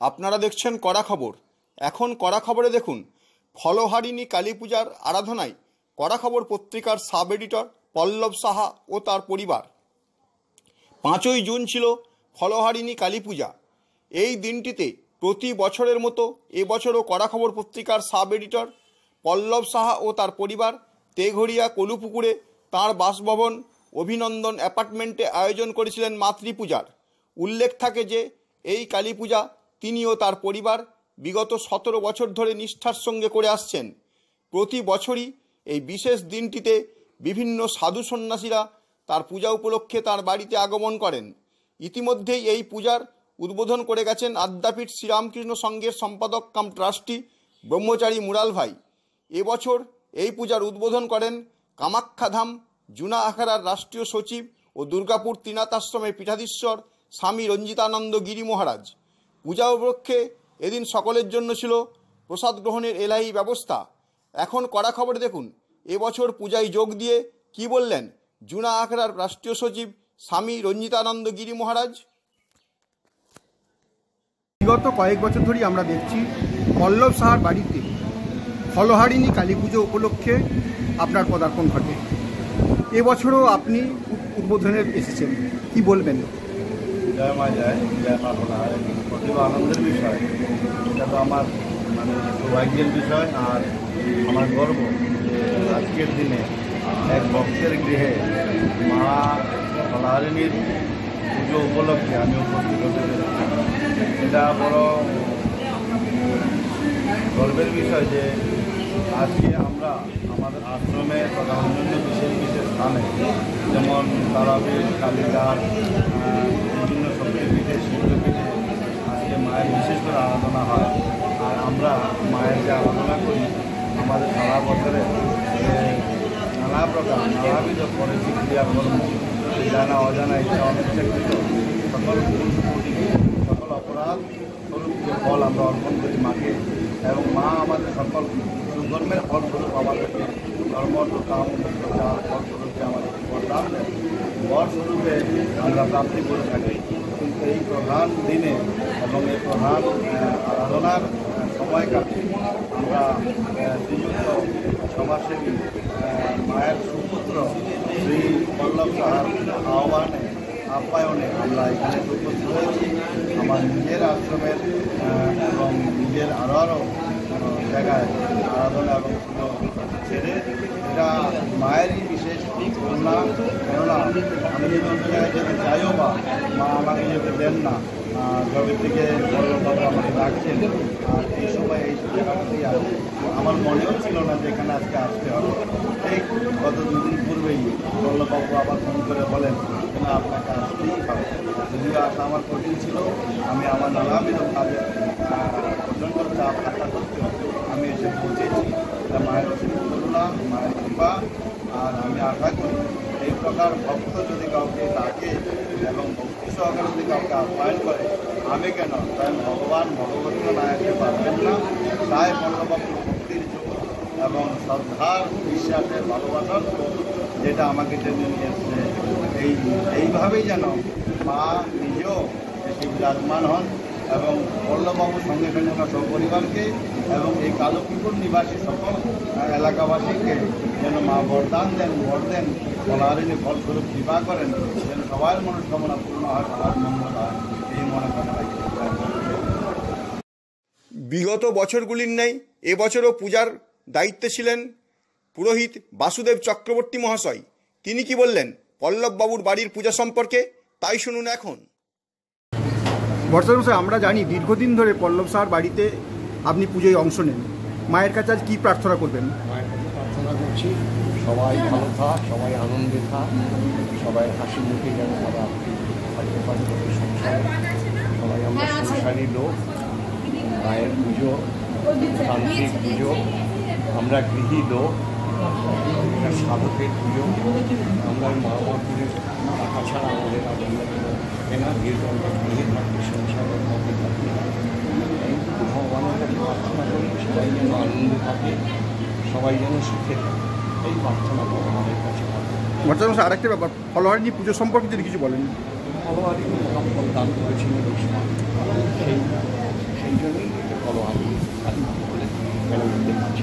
আপনারা দেখছেন কড়া খবর। এখন কড়া খবরে দেখুন, ফলহারিণী কালী পূজার আরাধনায় কড়া খবর পত্রিকার সাব এডিটর পল্লব সাহা ও তার পরিবার। 5ই জুন ছিল ফলহারিণী কালী পূজা। এই দিনটিতে প্রতি বছরের মতো এবছরও কড়া খবর পত্রিকার সাব এডিটর পল্লব সাহা ও তার পরিবার তেঘরিয়া কলুপুকুরে তাঁর বাসভবন অভিনন্দন অ্যাপার্টমেন্টে আয়োজন করেছিলেন মাতৃপূজার। উল্লেখ থাকে যে এই কালী পূজা তিনি ও তার পরিবার বিগত 17 বছর ধরে নিষ্ঠার সঙ্গে করে আসছেন। প্রতি বছরই এই বিশেষ দিনটিতে বিভিন্ন সাধু সন্ন্যাসীরা তার পূজা উপলক্ষে তার বাড়িতে আগমন করেন। ইতিমধ্যেই এই পূজার উদ্বোধন করে গেছেন আদ্যাপীঠ শ্রীরামকৃষ্ণ সংঘের সম্পাদক কাম ট্রাস্টি ব্রহ্মচারী মুরাল ভাই। এবছর এই পূজার উদ্বোধন করেন কামাখ্যাধাম জুনা আখাড়ার রাষ্ট্রীয় সচিব ও দুর্গাপুর ত্রিনাথ আশ্রমের পীঠাধীশ্বর স্বামী রঞ্জিতানন্দ গিরি মহারাজ। পূজা উপলক্ষে এদিন সকলের জন্য ছিল প্রসাদ গ্রহণের এলাহি ব্যবস্থা। এখন কড়া খবরে দেখুন এবছর পূজায় যোগ দিয়ে কি বললেন জুনা আখড়ার রাষ্ট্রীয় সচিব স্বামী রঞ্জিতানন্দ গিরি মহারাজ। বিগত কয়েক বছর ধরেই আমরা দেখছি পল্লব সাহার বাড়িতে ফলহারিণী কালী পুজো উপলক্ষে আপনার পদার্পণ ঘটে। এবছরও আপনি উদ্বোধনে এসেছেন, কি বলবেন? জয় মা জয়, জয় মা ফলহারিণী। অতীব আনন্দের বিষয়, এটা তো আমার সৌভাগ্যের বিষয় আর আমার গর্ব যে আজকের দিনে এক ভক্তের গৃহে মা ফলহারিণীর পুজো উপলক্ষে আমি উপস্থিত হতে পেরেছি। এটা বড় গর্বের বিষয় যে আজকে আমরা আমাদের আশ্রমে তথা অন্যান্য বিশেষ বিশেষ স্থানে যেমন তারাপীঠ, কালীঘাট, বিভিন্ন শক্তিপীঠে, শিল্পপীঠে আজকে মায়ের বিশেষ করে আরাধনা হয়। আর আমরা মায়ের যে আরাধনা করি আমাদের সারা বছরে নানা প্রকার নানাবিধ পরিচিত ক্রিয়াকর্ম, জানা অজানা ইচ্ছা অনিচ্ছাকৃত সকল ভুল ত্রুটি সকল অপরাধ স্বরূপ যে ফল আমরা অর্পণ করি মাকে, এবং মা আমাদের সকল সুকর্মের ফলস্বরূপ আমাদেরকে ধর্ম কাম ফলস্বরূপে আমাদের বরদান দেন, বরস্বরূপে আমরা প্রাপ্তি করে থাকি। কিন্তু এই প্রধান দিনে এবং এই প্রধান আরাধনার সময়কালে আমরা শ্রীযুক্ত সমাজসেবী মায়ের সুপুত্র শ্রী পল্লব সাহার আহ্বায়নে আমরা এখানে উপস্থিত হয়েছি। আমার নিজের আশ্রমের এবং নিজের আরও জায়গায় আরাধনা এবং পুজো ছেড়ে এটা মায়েরই বিশেষ করুণা। কেননা আমি যদি অন্য জায়গায় যেতে চাইও বা মা আমাকে যেতে দেন না, যবে থেকে পল্লববাবু আমাকে ডাকছেন আর এই সময় এই জায়গাটাতেই আসে। আমার মনেও ছিল না যে এখানে আজকে আসতে হবে। ঠিক গত 2 দিন পূর্বেই পল্লববাবু আবার ফোন করে বলেন না আপনাকে আসতেই হবে। যদিও আসা আমার কঠিন ছিল, আমি আমার নানাবিধ কাজের প্রচণ্ড চাপ থাকা সত্ত্বেও আমি এসে পৌঁছেছি। এটা মায়ের অসীম করুণা, মায়ের কৃপা। আর আমি আশা করি এই প্রকার ভক্ত যদি কাউকে ডাকে এবং ভক্তি সহকারে যদি কাউকে আহ্বায়ন করে, আমি কেন স্বয়ং ভগবান ভগবতী নায়ককে পারবেন না। তাই পল্লববাবুর ভক্তির যুগ এবং শ্রদ্ধার বিশ্বাসের ভালোবাসার যেটা আমাকে টেনে নিয়ে এসছে, এইভাবেই যেন মা নিজেও এসে বিরাজমান হন এবং পল্লববাবুর সঙ্গে সঙ্গে আমরা সপরিবারকে এবং এই কালপুকুর নিবাসী সকল এলাকাবাসীকে যেন মা বরদান দেন, বর দেন, ফলহারিণী ফলস্বরূপ কৃপা করেন, যেন সবার মনস্কামনা পূর্ণ হয়, সবার মঙ্গল হয়, এই মনে কামনা। বিগত বছরগুলির ন্যায় এবছরও পূজার দায়িত্বে ছিলেন পুরোহিত বাসুদেব চক্রবর্তী মহাশয়। তিনি কি বললেন পল্লববাবুর বাড়ির পূজা সম্পর্কে, তাই শুনুন এখন। বর্তমান আমরা জানি দীর্ঘদিন ধরে পল্লব সাহার বাড়িতে আপনি পুজোয় অংশ নেন। মায়ের কাছে আজ কী প্রার্থনা করবেন? মায়ের কাছে প্রার্থনা করছি সবাই ভালো থাক, সবাই আনন্দে থাক, সবাই হাসি মুখে যেন তারা থাকতে পারে সংসারে। সবাই আমরা সংসারী লোক, মায়ের পুজো তান্ত্রিক পুজো, আমরা গৃহী লোক, এটা সাধকের পুজো। আমরা মা পুজোর টাকা ছাড়া আমাদের কেনা দীর্ঘন্ত গৃহে থাকতে সংসারের মধ্যে থাকি। ভগবানের কাছে প্রার্থনা করি সবাই যেন আনন্দে থাকে, সবাই যেন সুখে থাকে, এই প্রার্থনা ভগবানের কাছে থাকে। বর্তমান আরেকটা ব্যাপার, ফলহারিণী পুজো সম্পর্কে যদি কিছু বলেন। ফলহারিণী মহাফল দান করেছিলেন এই সময়, এখানে উঠতে পারছি।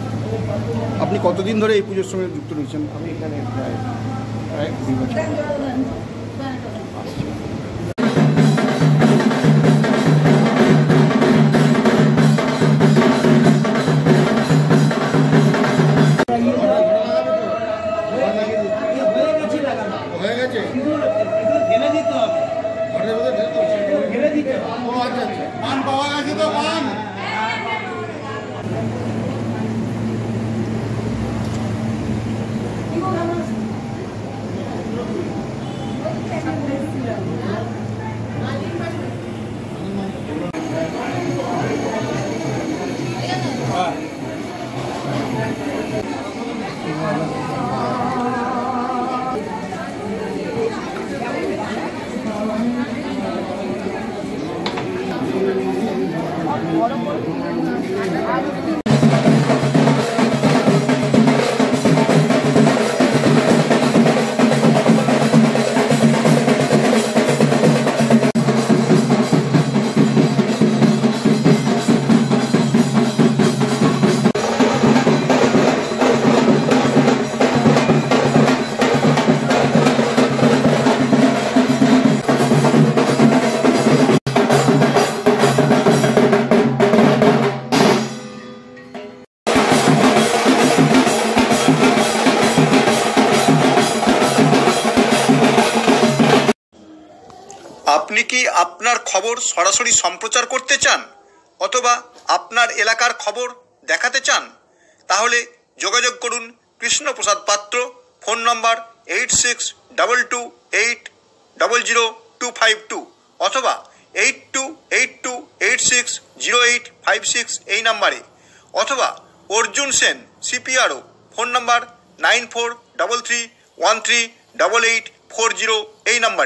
আপনি কতদিন ধরে এই পুজোর সঙ্গে যুক্ত রয়েছেন? আমি এখানে প্রায় 2 বছর আসছি। হয়ে গেছে পান পাওয়া গেছে তো পান। আপনি কি আপনার খবর সরাসরি সম্প্রচার করতে চান অথবা আপনার এলাকার খবর দেখাতে চান? তাহলে যোগাযোগ করুন কৃষ্ণপ্রসাদ পাত্র, ফোন নম্বর 8622800252 অথবা 8282860856 এই নাম্বারে, অথবা অর্জুন সেন CPRO, ফোন নম্বর 9433138840 এই নাম্বারে।